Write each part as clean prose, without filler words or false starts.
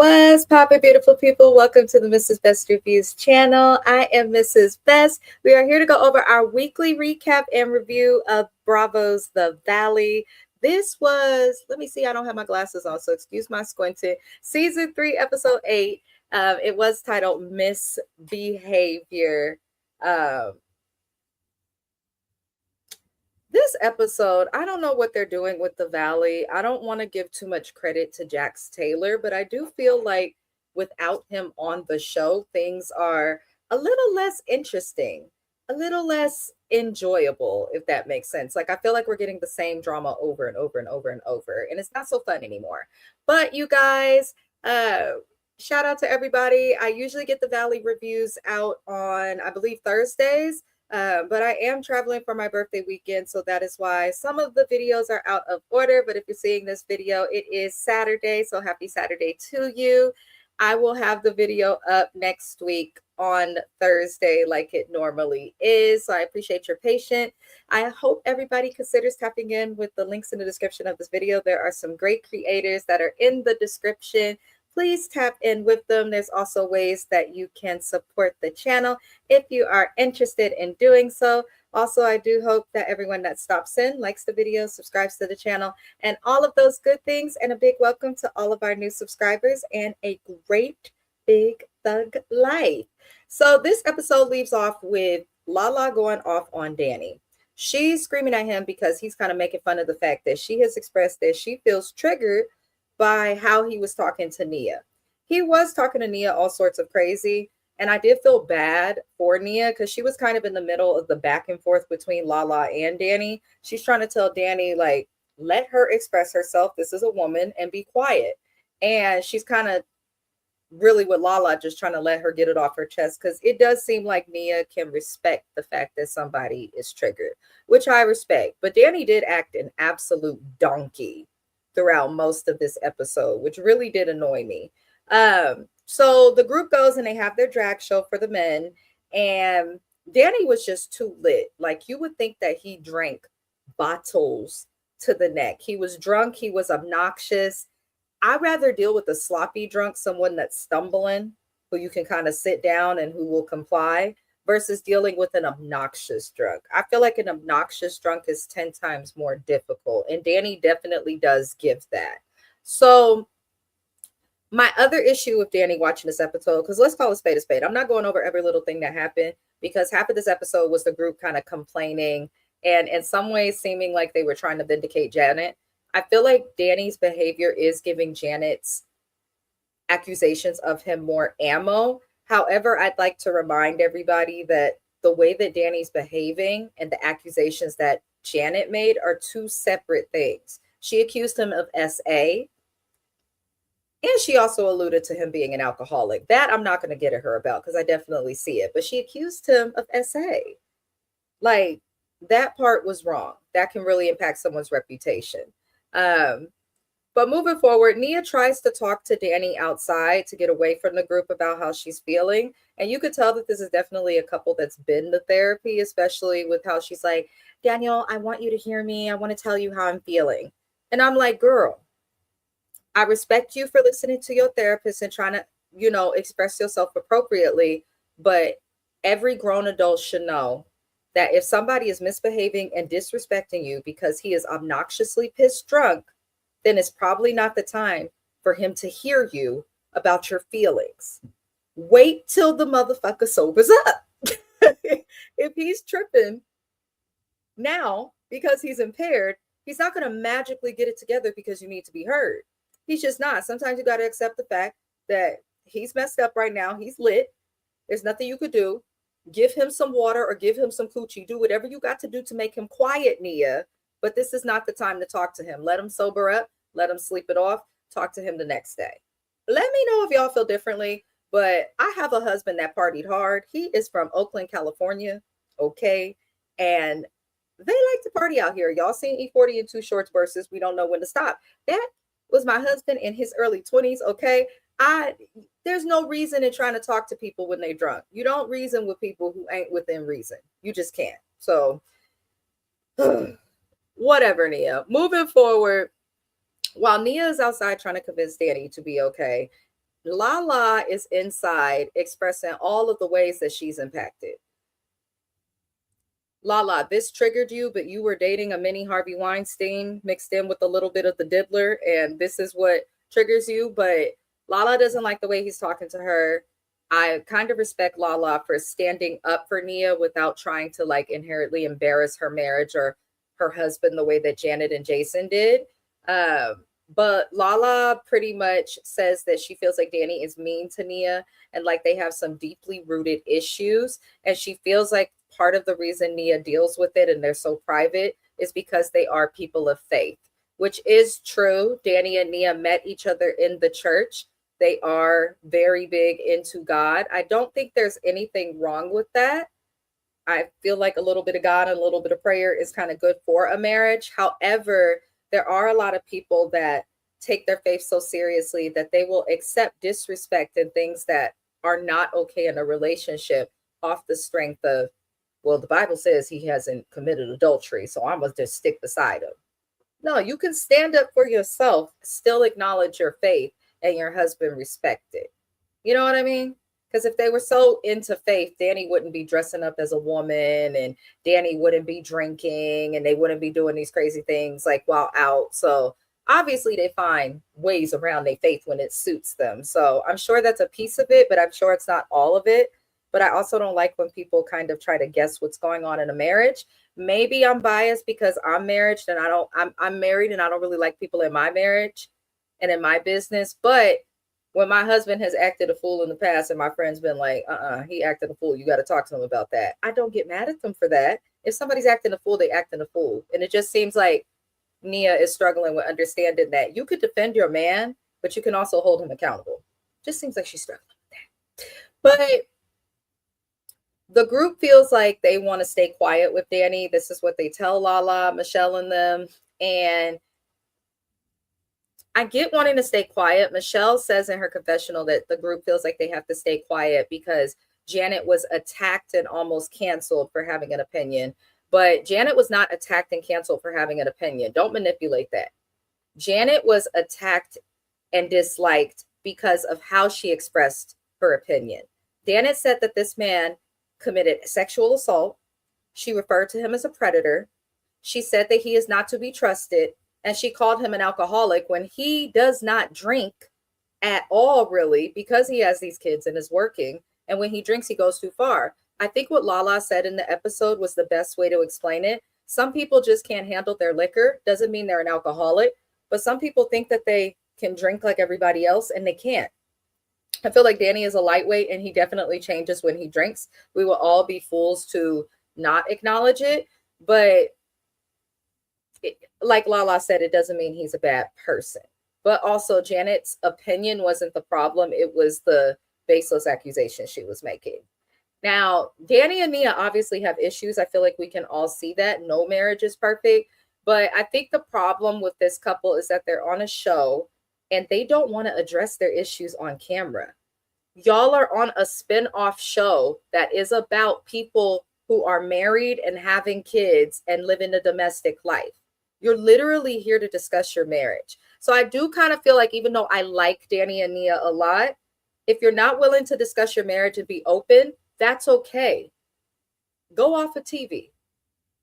What's poppin', beautiful people? Welcome to the Mrs. Best Reviews channel. I am Mrs. Best. We are here to go over our weekly recap and review of Bravo's The Valley. This was, let me see, I don't have my glasses on, so excuse my squinting. Season 3, episode 8. It was titled Misbehavior. This episode, I don't know what they're doing with the Valley. I don't want to give too much credit to Jax Taylor, but I do feel like without him on the show, things are a little less interesting, a little less enjoyable, if that makes sense. Like, I feel like we're getting the same drama over and over and over and over, and it's not so fun anymore. But you guys, shout out to everybody. I usually get the Valley reviews out on, I believe, Thursdays. But I am traveling for my birthday weekend, so that is why some of the videos are out of order. But if you're seeing this video, it is Saturday, so happy Saturday to you. I will have the video up next week on Thursday like it normally is, so I appreciate your patience. I hope everybody considers tapping in with the links in the description of this video. There are some great creators that are in the description. Please tap in with them. There's also ways that you can support the channel if you are interested in doing so. Also, I do hope that everyone that stops in likes the video, subscribes to the channel, and all of those good things. And a big welcome to all of our new subscribers and a great big thug life. So this episode leaves off with Lala going off on Danny. She's screaming at him because he's kind of making fun of the fact that she has expressed that she feels triggered by how he was talking to Nia. He was talking to Nia all sorts of crazy, and I did feel bad for Nia because she was kind of in the middle of the back and forth between Lala and Danny. She's trying to tell Danny, like, let her express herself. This is a woman, and be quiet. And she's kind of really with Lala just trying to let her get it off her chest, because it does seem like Nia can respect the fact that somebody is triggered, which I respect. But Danny did act an absolute donkey throughout most of this episode, which really did annoy me. So the group goes and they have their drag show for the men, and Danny was just too lit. Like, you would think that he drank bottles to the neck. He was drunk, he was obnoxious. I'd rather deal with a sloppy drunk, someone that's stumbling, who you can kind of sit down and who will comply, versus dealing with an obnoxious drunk. I feel like an obnoxious drunk is 10 times more difficult, and Danny definitely does give that. So my other issue with Danny watching this episode, because let's call a spade a spade. I'm not going over every little thing that happened, because half of this episode was the group kind of complaining and in some ways seeming like they were trying to vindicate Janet. I feel like Danny's behavior is giving Janet's accusations of him more ammo. However, I'd like to remind everybody that the way that Danny's behaving and the accusations that Janet made are two separate things. She accused him of SA, and she also alluded to him being an alcoholic. That I'm not going to get at her about, because I definitely see it. But she accused him of SA. Like, that part was wrong. That can really impact someone's reputation. But moving forward, Nia tries to talk to Danny outside to get away from the group about how she's feeling. And you could tell that this is definitely a couple that's been to therapy, especially with how she's like, Daniel, I want you to hear me. I want to tell you how I'm feeling. And I'm like, girl, I respect you for listening to your therapist and trying to, express yourself appropriately. But every grown adult should know that if somebody is misbehaving and disrespecting you because he is obnoxiously pissed drunk, then it's probably not the time for him to hear you about your feelings. Wait till the motherfucker sobers up. If he's tripping now because he's impaired, he's not going to magically get it together because you need to be heard. He's just not. Sometimes you got to accept the fact that he's messed up right now. He's lit. There's nothing you could do. Give him some water or give him some coochie. Do whatever you got to do to make him quiet, Nia. But this is not the time to talk to him. Let him sober up. Let him sleep it off. Talk to him the next day. Let me know if y'all feel differently. But I have a husband that partied hard. He is from Oakland, California. Okay. And they like to party out here. Y'all seen E40 in Too Shorts versus We Don't Know When to Stop. That was my husband in his early 20s. Okay. There's no reason in trying to talk to people when they're drunk. You don't reason with people who ain't within reason. You just can't. So whatever, Nia. Moving forward, while Nia is outside trying to convince Danny to be okay, Lala is inside expressing all of the ways that she's impacted. Lala, this triggered you, but you were dating a mini Harvey Weinstein mixed in with a little bit of the diddler, and this is what triggers you. But Lala doesn't like the way he's talking to her. I kind of respect Lala for standing up for Nia without trying to like inherently embarrass her marriage or her husband the way that Janet and Jason did. But Lala pretty much says that she feels like Danny is mean to Nia and like they have some deeply rooted issues. And she feels like part of the reason Nia deals with it and they're so private is because they are people of faith, which is true. Danny and Nia met each other in the church. They are very big into God. I don't think there's anything wrong with that. I feel like a little bit of God and a little bit of prayer is kind of good for a marriage. However, there are a lot of people that take their faith so seriously that they will accept disrespect and things that are not okay in a relationship off the strength of, well, the Bible says he hasn't committed adultery, so I'm going to just stick beside him. No, you can stand up for yourself, still acknowledge your faith, and your husband respect it. You know what I mean? Because if they were so into faith, Danny wouldn't be dressing up as a woman and Danny wouldn't be drinking and they wouldn't be doing these crazy things like while out. So obviously they find ways around their faith when it suits them. So I'm sure that's a piece of it, but I'm sure it's not all of it. But I also don't like when people kind of try to guess what's going on in a marriage. Maybe I'm biased because I'm married and I'm married and I don't really like people in my marriage and in my business. But when my husband has acted a fool in the past and my friend's been like, he acted a fool, you got to talk to him about that. I don't get mad at them for that. If somebody's acting a fool, they acting a fool. And it just seems like Nia is struggling with understanding that you could defend your man, but you can also hold him accountable. Just seems like she's struggling with that. But the group feels like they want to stay quiet with Danny. This is what they tell Lala, Michelle, and them. And I get wanting to stay quiet. Michelle says in her confessional that the group feels like they have to stay quiet because Janet was attacked and almost canceled for having an opinion. But Janet was not attacked and canceled for having an opinion. Don't manipulate that. Janet was attacked and disliked because of how she expressed her opinion. Janet said that this man committed sexual assault. She referred to him as a predator. She said that he is not to be trusted. And she called him an alcoholic when he does not drink at all, really, because he has these kids and is working. And when he drinks, he goes too far. I think what Lala said in the episode was the best way to explain it. Some people just can't handle their liquor. Doesn't mean they're an alcoholic, but some people think that they can drink like everybody else and they can't. I feel like Danny is a lightweight and he definitely changes when he drinks. We will all be fools to not acknowledge it, but like Lala said, it doesn't mean he's a bad person. But also Janet's opinion wasn't the problem. It was the baseless accusation she was making. Now, Danny and Nia obviously have issues. I feel like we can all see that. No marriage is perfect. But I think the problem with this couple is that they're on a show and they don't want to address their issues on camera. Y'all are on a spin-off show that is about people who are married and having kids and living a domestic life. You're literally here to discuss your marriage. So I do kind of feel like even though I like Danny and Nia a lot, if you're not willing to discuss your marriage and be open, that's okay. Go off of TV.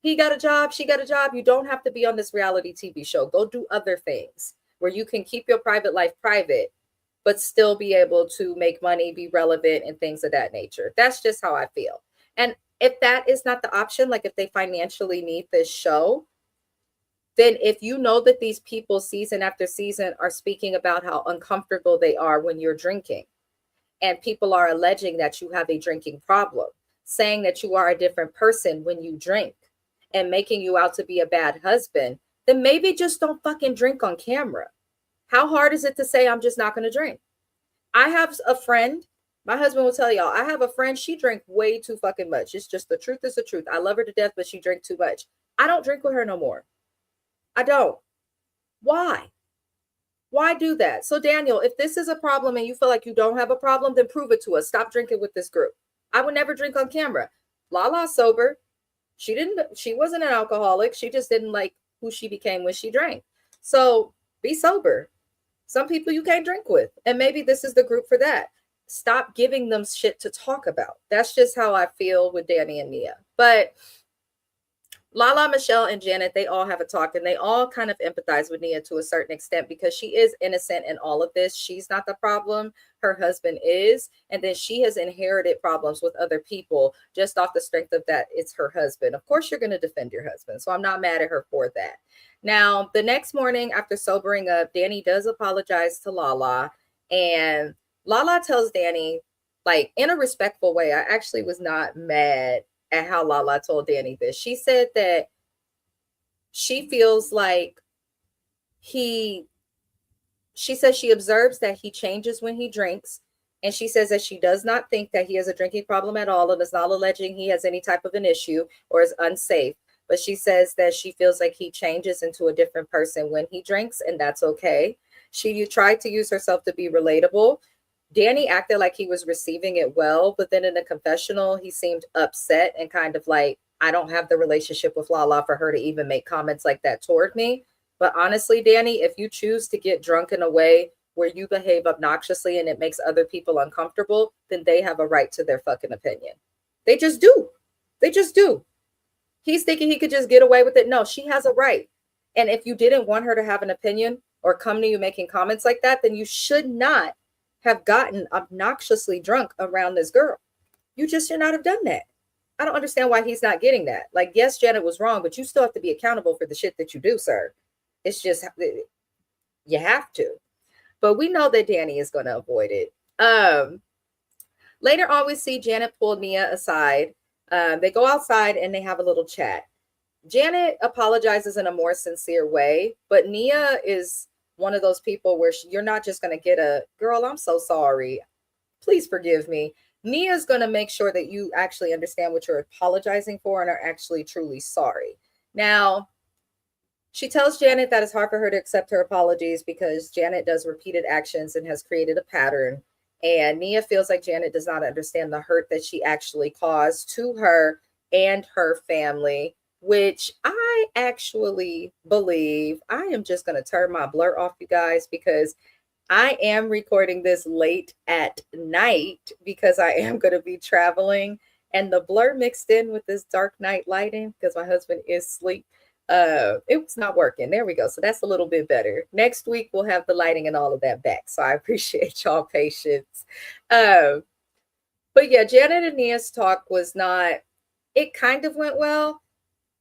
He got a job, she got a job. You don't have to be on this reality TV show. Go do other things where you can keep your private life private, but still be able to make money, be relevant, and things of that nature. That's just how I feel. And if that is not the option, like if they financially need this show, then if you know that these people season after season are speaking about how uncomfortable they are when you're drinking, and people are alleging that you have a drinking problem, saying that you are a different person when you drink, and making you out to be a bad husband, then maybe just don't fucking drink on camera. How hard is it to say, I'm just not going to drink? I have a friend, my husband will tell y'all, I have a friend, she drank way too fucking much. It's just the truth is the truth. I love her to death, but she drank too much. I don't drink with her no more. I don't. Why? Why do that? So Daniel, if this is a problem and you feel like you don't have a problem, then prove it to us. Stop drinking with this group. I would never drink on camera. Lala's sober. She wasn't an alcoholic. She just didn't like who she became when she drank. So be sober. Some people you can't drink with. And maybe this is the group for that. Stop giving them shit to talk about. That's just how I feel with Danny and Nia. But Lala, Michelle, and Janet, they all have a talk and they all kind of empathize with Nia to a certain extent because she is innocent in all of this. She's not the problem. Her husband is. And then she has inherited problems with other people just off the strength of that it's her husband. Of course, you're going to defend your husband. So I'm not mad at her for that. Now, the next morning after sobering up, Danny does apologize to Lala. And Lala tells Danny, like in a respectful way, I actually was not mad at how Lala told Danny this. She said that she feels like she says she observes that he changes when he drinks. And she says that she does not think that he has a drinking problem at all and is not alleging he has any type of an issue or is unsafe. But she says that she feels like he changes into a different person when he drinks, and that's okay. She tried to use herself to be relatable. Danny acted like he was receiving it well, but then in the confessional, he seemed upset and kind of like, I don't have the relationship with Lala for her to even make comments like that toward me. But honestly, Danny, if you choose to get drunk in a way where you behave obnoxiously and it makes other people uncomfortable, then they have a right to their fucking opinion. They just do. They just do. He's thinking he could just get away with it. No, she has a right. And if you didn't want her to have an opinion or come to you making comments like that, then you should not have gotten obnoxiously drunk around this girl. You just should not have done that. I don't understand why he's not getting that. Like, yes, Janet was wrong, but you still have to be accountable for the shit that you do, sir. It's just, you have to. But we know that Danny is going to avoid it. Later on, we see Janet pull Nia aside. They go outside and they have a little chat. Janet apologizes in a more sincere way, but Nia is one of those people where you're not just going to get a, girl, I'm so sorry, please forgive me. Nia's going to make sure that you actually understand what you're apologizing for and are actually truly sorry. Now, she tells Janet that it's hard for her to accept her apologies because Janet does repeated actions and has created a pattern. And Nia feels like Janet does not understand the hurt that she actually caused to her and her family, which I actually believe. I am just going to turn my blur off, you guys, because I am recording this late at night because I am going to be traveling, and the blur mixed in with this dark night lighting because my husband is asleep. It was not working. There we go. So that's a little bit better. Next week we'll have the lighting and all of that back. So I appreciate y'all patience. But yeah, Janet and Nia's talk was not, it kind of went well,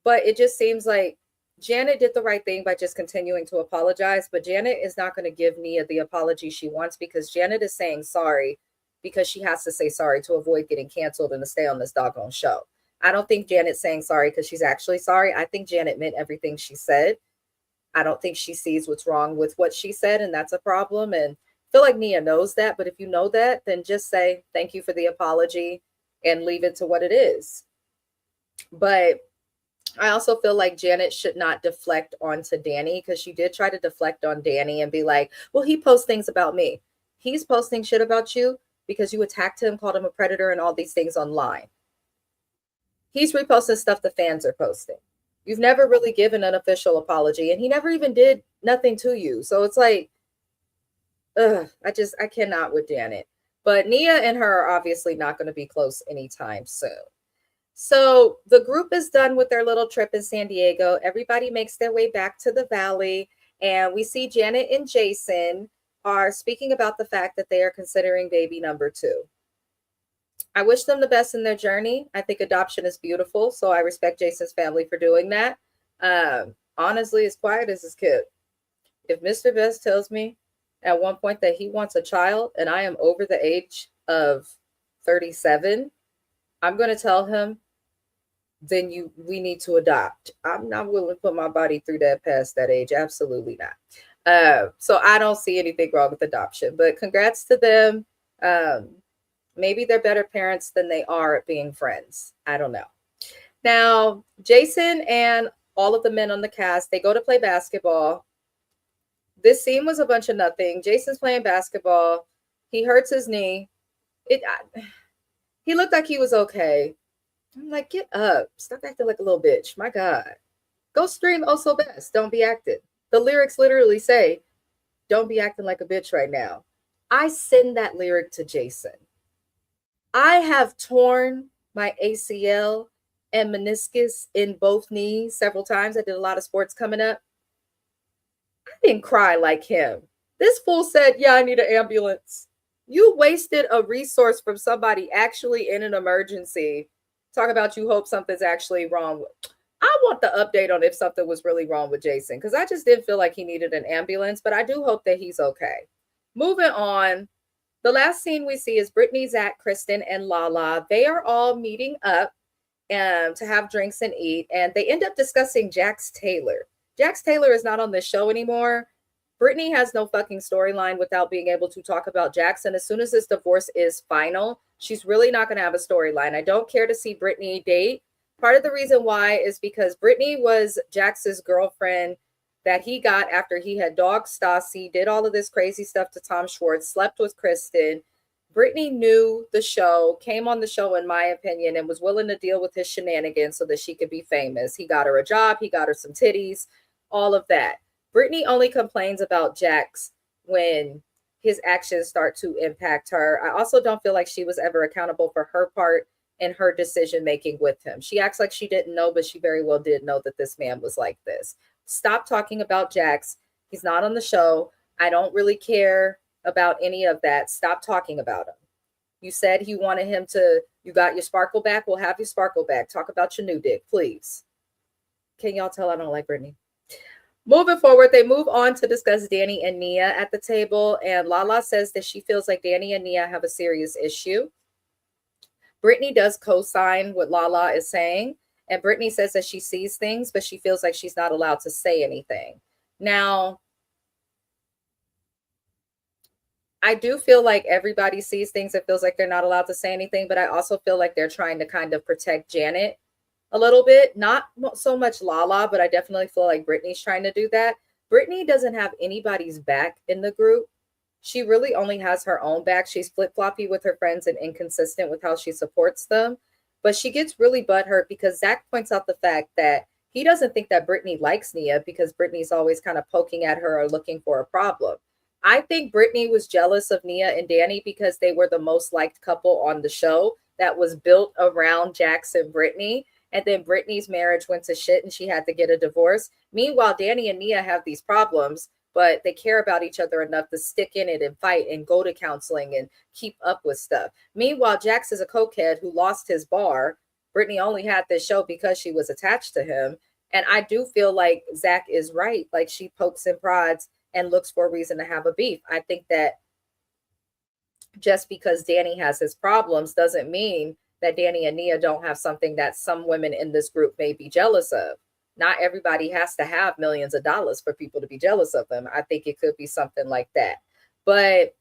but it just seems like Janet did the right thing by just continuing to apologize, but Janet is not going to give Nia the apology she wants because Janet is saying sorry because she has to say sorry to avoid getting canceled and to stay on this doggone show. I don't think Janet's saying sorry because she's actually sorry. I think Janet meant everything she said. I don't think she sees what's wrong with what she said, and that's a problem. And I feel like Nia knows that, but if you know that, then just say thank you for the apology and leave it to what it is. But I also feel like Janet should not deflect onto Danny because she did try to deflect on Danny and be like, well, he posts things about me. He's posting shit about you because you attacked him, called him a predator, and all these things online. He's reposting stuff the fans are posting. You've never really given an official apology, and he never even did nothing to you. So it's like, I cannot with Janet. But Nia and her are obviously not going to be close anytime soon. So the group is done with their little trip in San Diego. Everybody makes their way back to the valley, and we see Janet and Jason are speaking about the fact that they are considering baby number 2. I wish them the best in their journey. I think adoption is beautiful, so I respect Jason's family for doing that. Honestly, as quiet as his kid. If Mr. Best tells me at one point that he wants a child and I am over the age of 37, I'm going to tell him, then we need to adopt. I'm not willing to put my body through that past that age. Absolutely not. So I don't see anything wrong with adoption, but congrats to them. Maybe they're better parents than they are at being friends. I don't know. Now, Jason and all of the men on the cast, they go to play basketball. This scene was a bunch of nothing. Jason's playing basketball. He hurts his knee. He looked like he was okay. I'm like, get up. Stop acting like a little bitch. My God. Go scream oh so best. Don't be acting. The lyrics literally say, Don't be acting like a bitch right now. I send that lyric to Jason. I have torn my ACL and meniscus in both knees several times. I did a lot of sports coming up. I didn't cry like him. This fool said, yeah, I need an ambulance. You wasted a resource from somebody actually in an emergency. Talk about you hope something's actually wrong. I want the update on if something was really wrong with Jason because I just didn't feel like he needed an ambulance, but I do hope that he's okay. Moving on, the last scene we see is Brittany, Zach, Kristen, and Lala. They are all meeting up to have drinks and eat, and they end up discussing Jax Taylor. Jax Taylor is not on this show anymore. Brittany has no fucking storyline without being able to talk about Jackson. As soon as this divorce is final, she's really not going to have a storyline. I don't care to see Brittany date. Part of the reason why is because Brittany was Jax's girlfriend that he got after he had dogged Stassi, did all of this crazy stuff to Tom Schwartz, slept with Kristen. Brittany knew the show, came on the show, in my opinion, and was willing to deal with his shenanigans so that she could be famous. He got her a job, he got her some titties, all of that. Brittany only complains about Jax when his actions start to impact her. I also don't feel like she was ever accountable for her part in her decision making with him. She acts like she didn't know, but she very well did know that this man was like this. Stop talking about Jax. He's not on the show. I don't really care about any of that. Stop talking about him. You said you wanted him to, you got your sparkle back. We'll have your sparkle back. Talk about your new dick, please. Can y'all tell I don't like Brittany? Moving forward, they move on to discuss Danny and Nia at the table. And Lala says that she feels like Danny and Nia have a serious issue. Brittany does co-sign what Lala is saying. And Brittany says that she sees things, but she feels like she's not allowed to say anything. Now, I do feel like everybody sees things and feels like they're not allowed to say anything, but I also feel like they're trying to kind of protect Janet a little bit. Not so much Lala, but I definitely feel like Brittany's trying to do that. Brittany doesn't have anybody's back in the group. She really only has her own back. She's flip-floppy with her friends and inconsistent with how she supports them. But she gets really butthurt because Zach points out the fact that he doesn't think that Brittany likes Nia because Brittany's always kind of poking at her or looking for a problem. I think Brittany was jealous of Nia and Danny because they were the most liked couple on the show that was built around Jax and Brittany. And then Brittany's marriage went to shit and she had to get a divorce. Meanwhile, Danny and Nia have these problems, but they care about each other enough to stick in it and fight and go to counseling and keep up with stuff. Meanwhile, Jax is a cokehead who lost his bar. Brittany only had this show because she was attached to him. And I do feel like Zach is right. Like she pokes and prods and looks for a reason to have a beef. I think that just because Danny has his problems doesn't mean that Danny and Nia don't have something that some women in this group may be jealous of. Not everybody has to have millions of dollars for people to be jealous of them. I think it could be something like that. But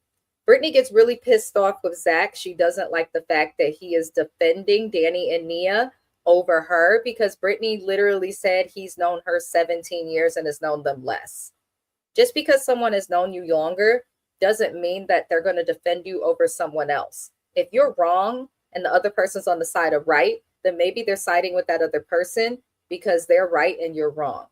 Brittany gets really pissed off with Zach. She doesn't like the fact that he is defending Danny and Nia over her because Brittany literally said he's known her 17 years and has known them less. Just because someone has known you longer doesn't mean that they're going to defend you over someone else. If you're wrong and the other person's on the side of right, then maybe they're siding with that other person because they're right and you're wrong.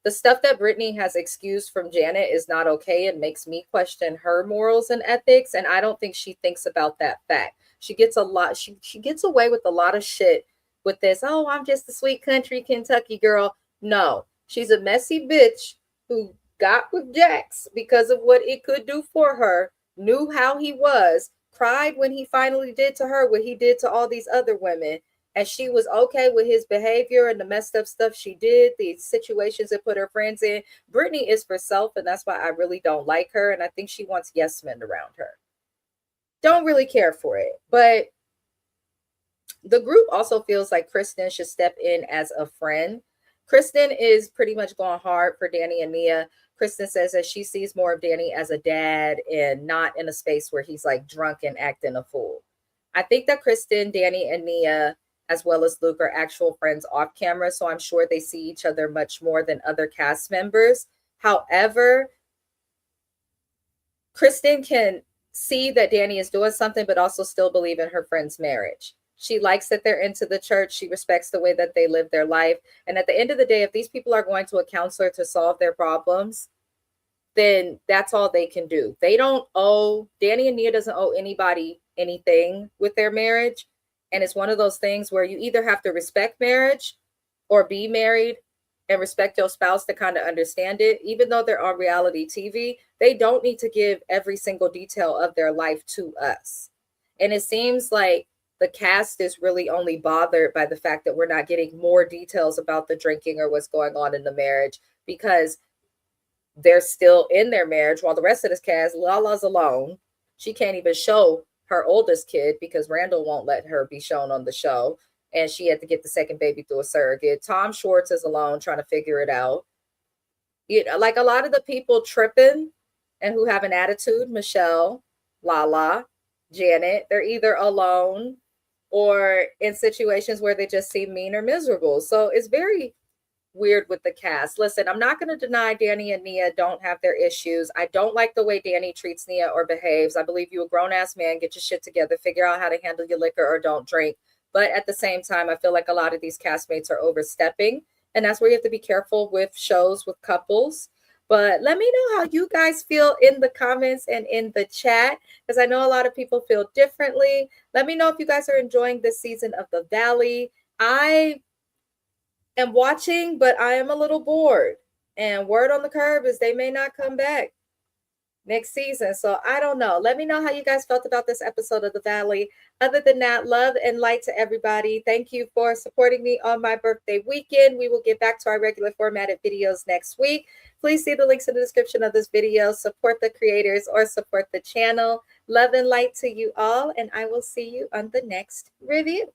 The stuff that Brittany has excused from Janet is not okay and makes me question her morals and ethics. And I don't think she thinks about that fact. She gets a lot, she gets away with a lot of shit with this. Oh, I'm just a sweet country Kentucky girl. No, she's a messy bitch who got with Jax because of what it could do for her, knew how he was, cried when he finally did to her what he did to all these other women. And she was okay with his behavior and the messed up stuff she did, the situations that put her friends in. Brittany is for self, and that's why I really don't like her. And I think she wants yes men around her. Don't really care for it. But the group also feels like Kristen should step in as a friend. Kristen is pretty much going hard for Danny and Nia. Kristen says that she sees more of Danny as a dad and not in a space where he's like drunk and acting a fool. I think that Kristen, Danny, and Nia, as well as Luke, are actual friends off camera, so I'm sure they see each other much more than other cast members. However, Kristen can see that Danny is doing something, but also still believe in her friend's marriage. She likes that they're into the church. She respects the way that they live their life. And at the end of the day, if these people are going to a counselor to solve their problems, then that's all they can do. They don't owe, Danny and Nia doesn't owe anybody anything with their marriage. And it's one of those things where you either have to respect marriage or be married and respect your spouse to kind of understand it. Even though they're on reality TV, they don't need to give every single detail of their life to us. And it seems like the cast is really only bothered by the fact that we're not getting more details about the drinking or what's going on in the marriage, because they're still in their marriage while the rest of this cast, Lala's alone. She can't even show her oldest kid because Randall won't let her be shown on the show. And she had to get the second baby through a surrogate. Tom Schwartz is alone trying to figure it out. You know, like a lot of the people tripping and who have an attitude, Michelle, Lala, Janet, they're either alone or in situations where they just seem mean or miserable. So it's very weird with the cast. Listen, I'm not going to deny Danny and Nia don't have their issues. I don't like the way Danny treats Nia or behaves. I believe you a grown ass man, get your shit together, figure out how to handle your liquor or don't drink. But at the same time, I feel like a lot of these castmates are overstepping. And that's where you have to be careful with shows with couples. But let me know how you guys feel in the comments and in the chat, because I know a lot of people feel differently. Let me know if you guys are enjoying this season of The Valley. I am watching, but I am a little bored. And word on the curb is they may not come back next season. So I don't know. Let me know how you guys felt about this episode of The Valley. Other than that, love and light to everybody. Thank you for supporting me on my birthday weekend. We will get back to our regular formatted videos next week. Please see the links in the description of this video. Support the creators or support the channel. Love and light to you all, and I will see you on the next review.